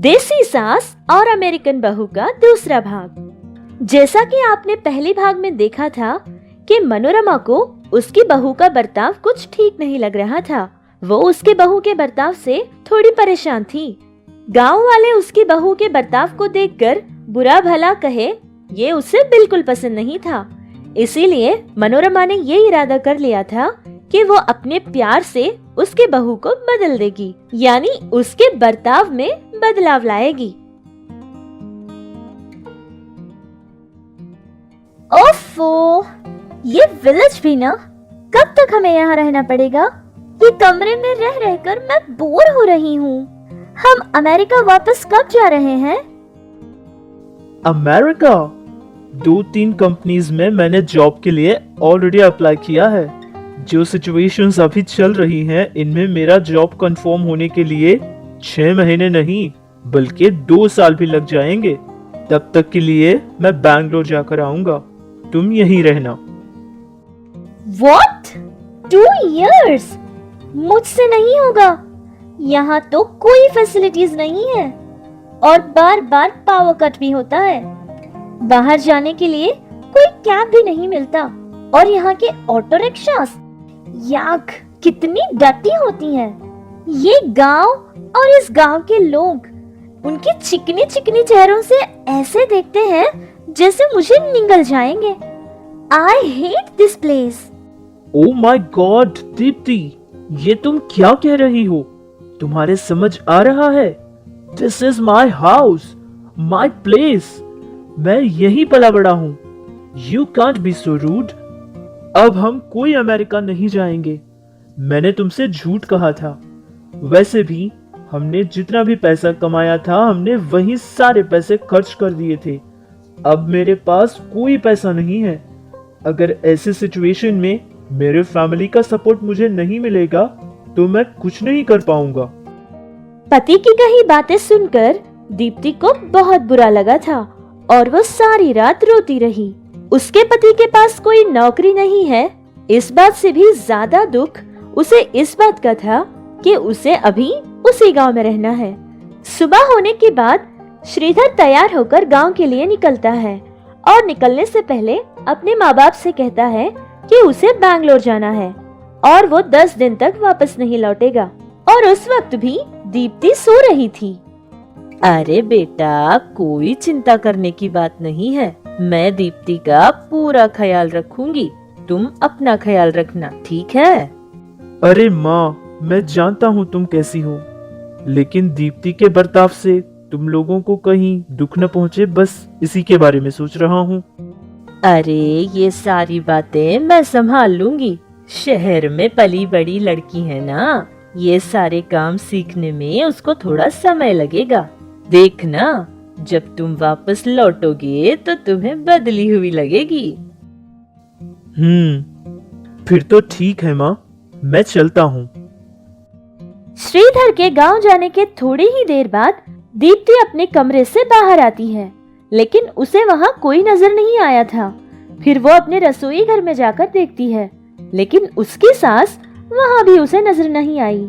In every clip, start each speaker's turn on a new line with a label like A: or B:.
A: देसी सास और अमेरिकन बहू का दूसरा भाग। जैसा कि आपने पहले भाग में देखा था कि मनोरमा को उसकी बहू का बर्ताव कुछ ठीक नहीं लग रहा था। वो उसके बहू के बर्ताव से थोड़ी परेशान थी। गांव वाले उसकी बहू के बर्ताव को देखकर बुरा भला कहे ये उसे बिल्कुल पसंद नहीं था। इसीलिए मनोरमा ने ये इरादा कर लिया था कि वो अपने प्यार से उसके बहू को बदल देगी, यानी उसके बर्ताव में बदलाव लाएगी। ओफो, ये विलेज भी ना, कब तक हमें यहाँ रहना पड़ेगा? ये कमरे में रह रहकर मैं बोर हो रही हूँ। हम अमेरिका वापस कब जा रहे हैं?
B: अमेरिका? 2-3 कंपनीज में मैंने जॉब के लिए ऑलरेडी अप्लाई किया है। जो सिचुएशंस अभी चल रही हैं, इनमें मेरा जॉब कंफर्म होने के लिए 6 महीने नहीं बल्कि 2 साल भी लग जाएंगे। तब तक के लिए मैं बैंगलोर जाकर आऊंगा, तुम यहीं रहना।
A: What? 2 years? मुझसे नहीं होगा। यहाँ तो कोई फैसिलिटीज नहीं है और बार बार पावर कट भी होता है। बाहर जाने के लिए कोई कैब भी नहीं मिलता और यहाँ के ऑटो रिक्शास याक कितनी डटी होती हैं। ये गांव और इस गांव के लोग उनके चिकने चिकने चेहरों से ऐसे देखते हैं जैसे मुझे निगल जाएंगे। I hate this place.
B: Oh my God Deepti, ये तुम क्या कह रही हो? तुम्हारे समझ आ रहा है? This is my house, my place. मैं यहीं पला बड़ा हूँ। You can't be so rude. अब हम कोई अमेरिका नहीं जाएंगे। मैंने तुमसे झूठ कहा था। वैसे भी हमने जितना भी पैसा कमाया था, हमने वही सारे पैसे खर्च कर दिए थे। अब मेरे पास कोई पैसा नहीं है। अगर ऐसे सिचुएशन में मेरे फैमिली का सपोर्ट मुझे नहीं मिलेगा तो मैं कुछ नहीं कर पाऊंगा।
A: पति की कही बातें सुनकर दीप्ति को बहुत बुरा लगा था और वो सारी रात रोती रही। उसके पति के पास कोई नौकरी नहीं है, इस बात से भी ज्यादा दुख उसे इस बात का था कि उसे अभी उसी गांव में रहना है। सुबह होने के बाद श्रीधर तैयार होकर गांव के लिए निकलता है और निकलने से पहले अपने माँ बाप से कहता है कि उसे बैंगलोर जाना है और वो 10 दिन तक वापस नहीं लौटेगा। और उस वक्त भी दीप्ति सो रही थी। अरे बेटा, कोई चिंता करने की बात नहीं है। मैं दीप्ति का पूरा ख्याल रखूंगी, तुम अपना ख्याल रखना, ठीक है?
B: अरे माँ, मैं जानता हूँ तुम कैसी हो, लेकिन दीप्ति के बर्ताव से तुम लोगों को कहीं दुख न पहुँचे, बस इसी के बारे में सोच रहा हूँ।
A: अरे ये सारी बातें मैं संभाल लूंगी। शहर में पली बड़ी लड़की है ना, ये सारे काम सीखने में उसको थोड़ा समय लगेगा। देखना, जब तुम वापस लौटोगे तो तुम्हें बदली हुई लगेगी।
B: फिर तो ठीक है माँ, मैं चलता हूँ।
A: श्रीधर के गांव जाने के थोड़ी ही देर बाद दीप्ति अपने कमरे से बाहर आती है, लेकिन उसे वहाँ कोई नजर नहीं आया था। फिर वो अपने रसोई घर में जाकर देखती है, लेकिन उसकी सास वहाँ भी उसे नजर नहीं आई।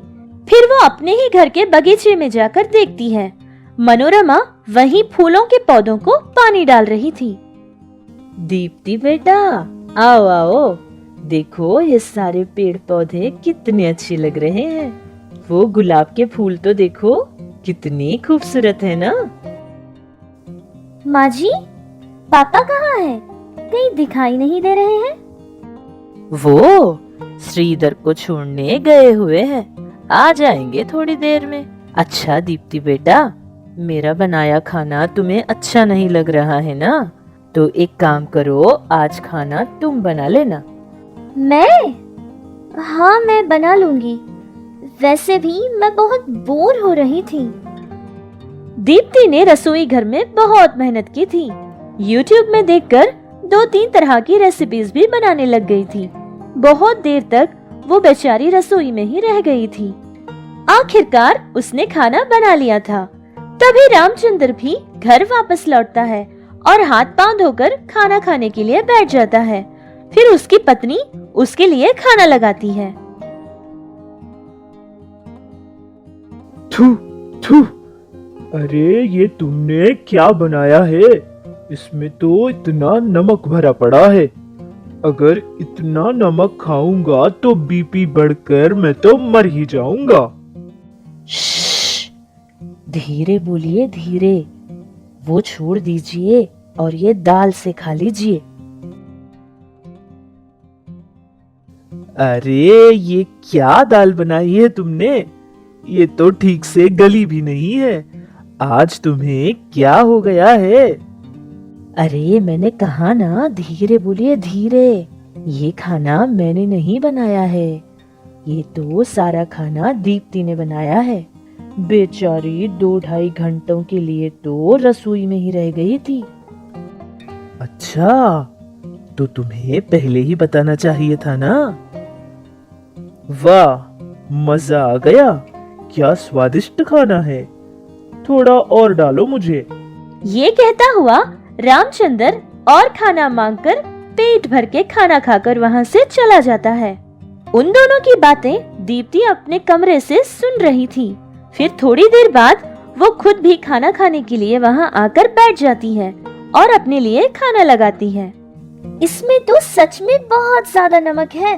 A: फिर वो अपने ही घर के बगीचे में जाकर देखती है, मनोरमा वहीं फूलों के पौधों को पानी डाल रही थी। दीप्ति बेटा, आओ आओ, देखो ये सारे पेड़ पौधे कितने अच्छे लग रहे हैं। वो गुलाब के फूल तो देखो, कितने खूबसूरत है ना। माँ जी, पापा कहाँ हैं? कहीं दिखाई नहीं दे रहे हैं। वो श्रीधर को छोड़ने गए हुए हैं, आ जाएंगे थोड़ी देर में। अच्छा दीप्ति बेटा, मेरा बनाया खाना तुम्हें अच्छा नहीं लग रहा है ना, तो एक काम करो, आज खाना तुम बना लेना। मैं? हाँ, मैं बना लूंगी। वैसे भी मैं बहुत बोर हो रही थी। दीप्ति ने रसोई घर में बहुत मेहनत की थी। YouTube में देखकर 2-3 तरह की रेसिपीज भी बनाने लग गई थी। बहुत देर तक वो बेचारी रसोई में ही रह गई थी। आखिरकार उसने खाना बना लिया था। तभी रामचंद्र भी घर वापस लौटता है और हाथ पांव धोकर खाना खाने के लिए बैठ जाता है। फिर उसकी पत्नी उसके लिए खाना लगाती है।
B: थू थू, अरे ये तुमने क्या बनाया है? इसमें तो इतना नमक भरा पड़ा है। अगर इतना नमक खाऊंगा तो बीपी बढ़कर मैं तो मर ही जाऊंगा।
A: श्श्श, धीरे बोलिए, धीरे। वो छोड़ दीजिए और ये दाल से खा लीजिए।
B: अरे ये क्या दाल बनाई है तुमने? ये तो ठीक से गली भी नहीं है। आज तुम्हें क्या हो गया है?
A: अरे मैंने कहा ना, धीरे बोलिए, धीरे। ये खाना मैंने नहीं बनाया है। ये तो सारा खाना दीप्ति ने बनाया है। बेचारी 2-2.5 घंटों के लिए तो रसोई में ही रह गई थी।
B: अच्छा, तो तुम्हें पहले ही बताना चाहिए था ना। वाह, मजा आ गया। क्या स्वादिष्ट खाना है। थोड़ा और डालो मुझे।
A: ये कहता हुआ रामचंद्र और खाना मांगकर पेट भर के खाना खाकर वहां से चला जाता है। उन दोनों की बातें दीप्ति अपने कमरे से सुन रही थी। फिर थोड़ी देर बाद वो खुद भी खाना खाने के लिए वहां आकर बैठ जाती है और अपने लिए खाना लगाती है। इसमें तो सच में बहुत ज्यादा नमक है,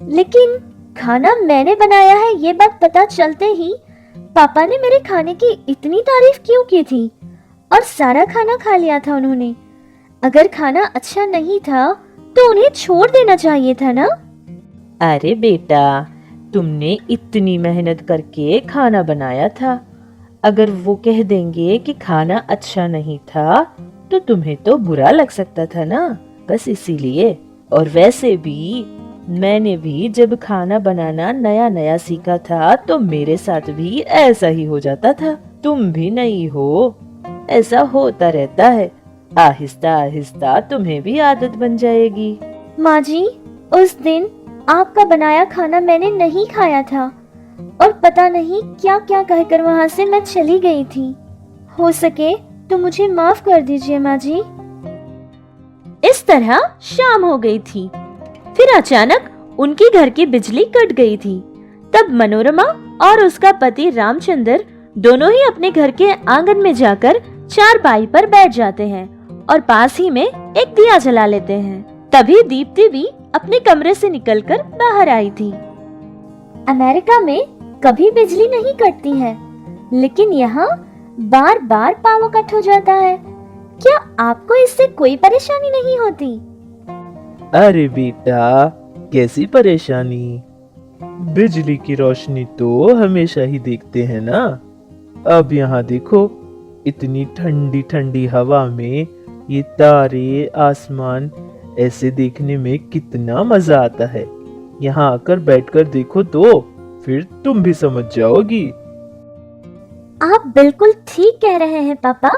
A: लेकिन खाना मैंने बनाया है ये बात पता चलते ही पापा ने मेरे खाने की इतनी तारीफ क्यों की थी? और सारा खाना खा लिया था उन्होंने। अगर खाना अच्छा नहीं था तो उन्हें छोड़ देना चाहिए था ना। अरे बेटा, तुमने इतनी मेहनत करके खाना बनाया था। अगर वो कह देंगे कि खाना अच्छा नहीं था तो तुम्हें तो बुरा लग सकता था ना, बस इसीलिए। और वैसे भी मैंने भी जब खाना बनाना नया नया सीखा था तो मेरे साथ भी ऐसा ही हो जाता था। तुम भी नहीं हो, ऐसा होता रहता है। आहिस्ता आहिस्ता तुम्हें भी आदत बन जाएगी। माँ जी, उस दिन आपका बनाया खाना मैंने नहीं खाया था और पता नहीं क्या क्या कहकर वहाँ से मैं चली गई थी। हो सके तो मुझे माफ कर दीजिए माँ जी। इस तरह शाम हो गई थी। फिर अचानक उनके घर की बिजली कट गई थी। तब मनोरमा और उसका पति रामचंद्र दोनों ही अपने घर के आंगन में जाकर चारपाई पर बैठ जाते हैं और पास ही में एक दिया जला लेते हैं। तभी दीप्ति भी अपने कमरे से निकलकर बाहर आई थी। अमेरिका में कभी बिजली नहीं कटती है, लेकिन यहाँ बार बार पावर कट हो जाता है। क्या आपको इससे कोई परेशानी नहीं होती?
B: अरे बेटा, कैसी परेशानी? बिजली की रोशनी तो हमेशा ही देखते हैं ना। अब यहाँ देखो, इतनी ठंडी ठंडी हवा में ये तारे, आसमान, ऐसे देखने में कितना मजा आता है। यहाँ आकर बैठकर देखो तो फिर तुम भी समझ जाओगी।
A: आप बिल्कुल ठीक कह रहे हैं पापा।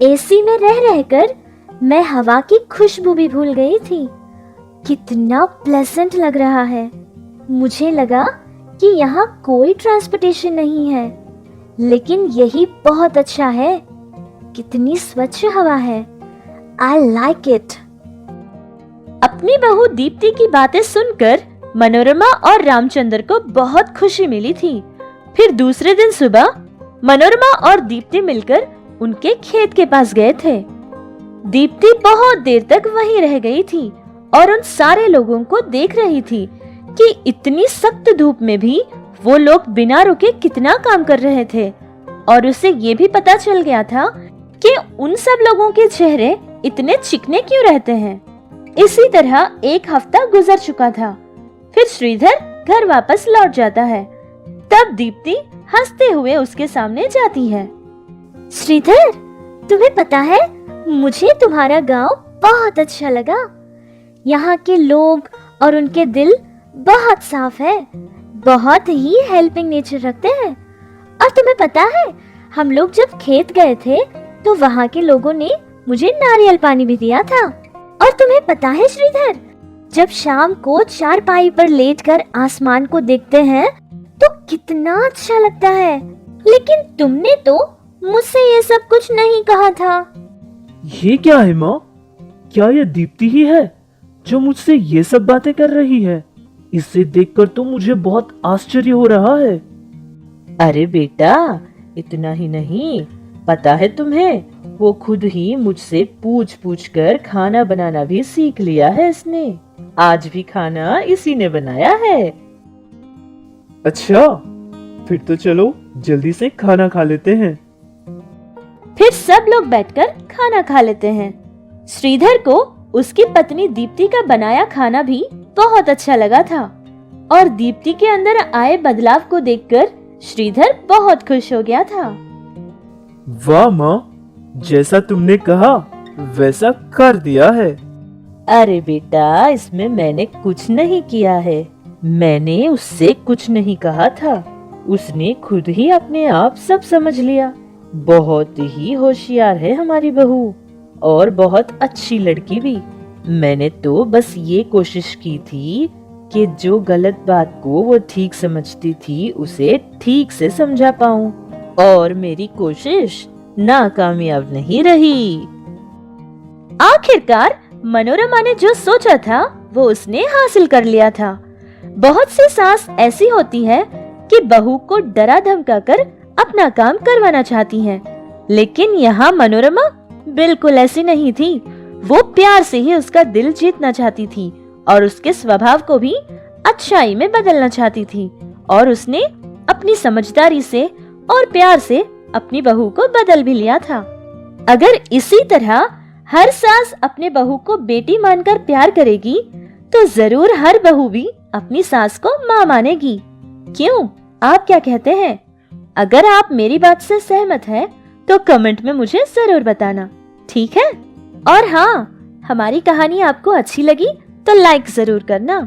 A: एसी में रह रहकर मैं हवा की खुशबू भी भूल गई थी। कितना प्लेजेंट लग रहा है। मुझे लगा कि यहाँ कोई ट्रांसपोर्टेशन नहीं है, लेकिन यही बहुत अच्छा है। कितनी स्वच्छ हवा है। I like it. अपनी बहू दीप्ति की बातें सुनकर मनोरमा और रामचंद्र को बहुत खुशी मिली थी। फिर दूसरे दिन सुबह मनोरमा और दीप्ति मिलकर उनके खेत के पास गए थे। दीप्ति बहुत देर तक वहीं रह गई थी और उन सारे लोगों को देख रही थी कि इतनी सख्त धूप में भी वो लोग बिना रुके कितना काम कर रहे थे। और उसे ये भी पता चल गया था कि उन सब लोगों के चेहरे इतने चिकने क्यों रहते हैं। इसी तरह एक हफ्ता गुजर चुका था। फिर श्रीधर घर वापस लौट जाता है। तब दीप्ति हंसते हुए उसके सामने जाती है। श्रीधर, तुम्हें पता है, मुझे तुम्हारा गांव बहुत अच्छा लगा। यहाँ के लोग और उनके दिल बहुत साफ है, बहुत ही हेल्पिंग नेचर रखते हैं। और तुम्हें पता है, हम लोग जब खेत गए थे तो वहाँ के लोगों ने मुझे नारियल पानी भी दिया था। और तुम्हें पता है श्रीधर, जब शाम को चारपाई पर लेटकर आसमान को देखते हैं तो कितना अच्छा लगता है। लेकिन तुमने तो मुझसे ये सब कुछ नहीं कहा था।
B: ये क्या है माँ? क्या ये दीप्ति ही है जो मुझसे ये सब बातें कर रही है? इसे देखकर तो मुझे बहुत आश्चर्य हो रहा है।
A: अरे बेटा, इतना ही नहीं, पता है तुम्हें, वो खुद ही मुझसे पूछ पूछ कर खाना बनाना भी सीख लिया है इसने। आज भी खाना इसी ने बनाया है।
B: अच्छा, फिर तो चलो जल्दी से खाना खा लेते हैं।
A: फिर सब लोग बैठकर खाना खा लेते हैं। श्रीधर को उसकी पत्नी दीप्ति का बनाया खाना भी बहुत अच्छा लगा था और दीप्ति के अंदर आए बदलाव को देखकर श्रीधर बहुत खुश हो गया था।
B: वाह माँ, जैसा तुमने कहा वैसा कर दिया है।
A: अरे बेटा, इसमें मैंने कुछ नहीं किया है। मैंने उससे कुछ नहीं कहा था, उसने खुद ही अपने आप सब समझ लिया। बहुत ही होशियार है हमारी बहू और बहुत अच्छी लड़की भी। मैंने तो बस ये कोशिश की थी कि जो गलत बात को वो ठीक समझती थी उसे ठीक से समझा पाऊं, और मेरी कोशिश नाकामयाब नहीं रही। आखिरकार मनोरमा ने जो सोचा था वो उसने हासिल कर लिया था। बहुत सी सास ऐसी होती है कि बहू को डरा धमका कर अपना काम करवाना चाहती हैं, लेकिन यहाँ मनोरमा बिल्कुल ऐसी नहीं थी। वो प्यार से ही उसका दिल जीतना चाहती थी और उसके स्वभाव को भी अच्छाई में बदलना चाहती थी, और उसने अपनी समझदारी से और प्यार से अपनी बहू को बदल भी लिया था। अगर इसी तरह हर सास अपने बहू को बेटी मानकर प्यार करेगी तो जरूर हर बहू भी अपनी सास को माँ मानेगी। क्यों, आप क्या कहते हैं? अगर आप मेरी बात से सहमत हैं तो कमेंट में मुझे जरूर बताना, ठीक है? और हाँ, हमारी कहानी आपको अच्छी लगी तो लाइक जरूर करना।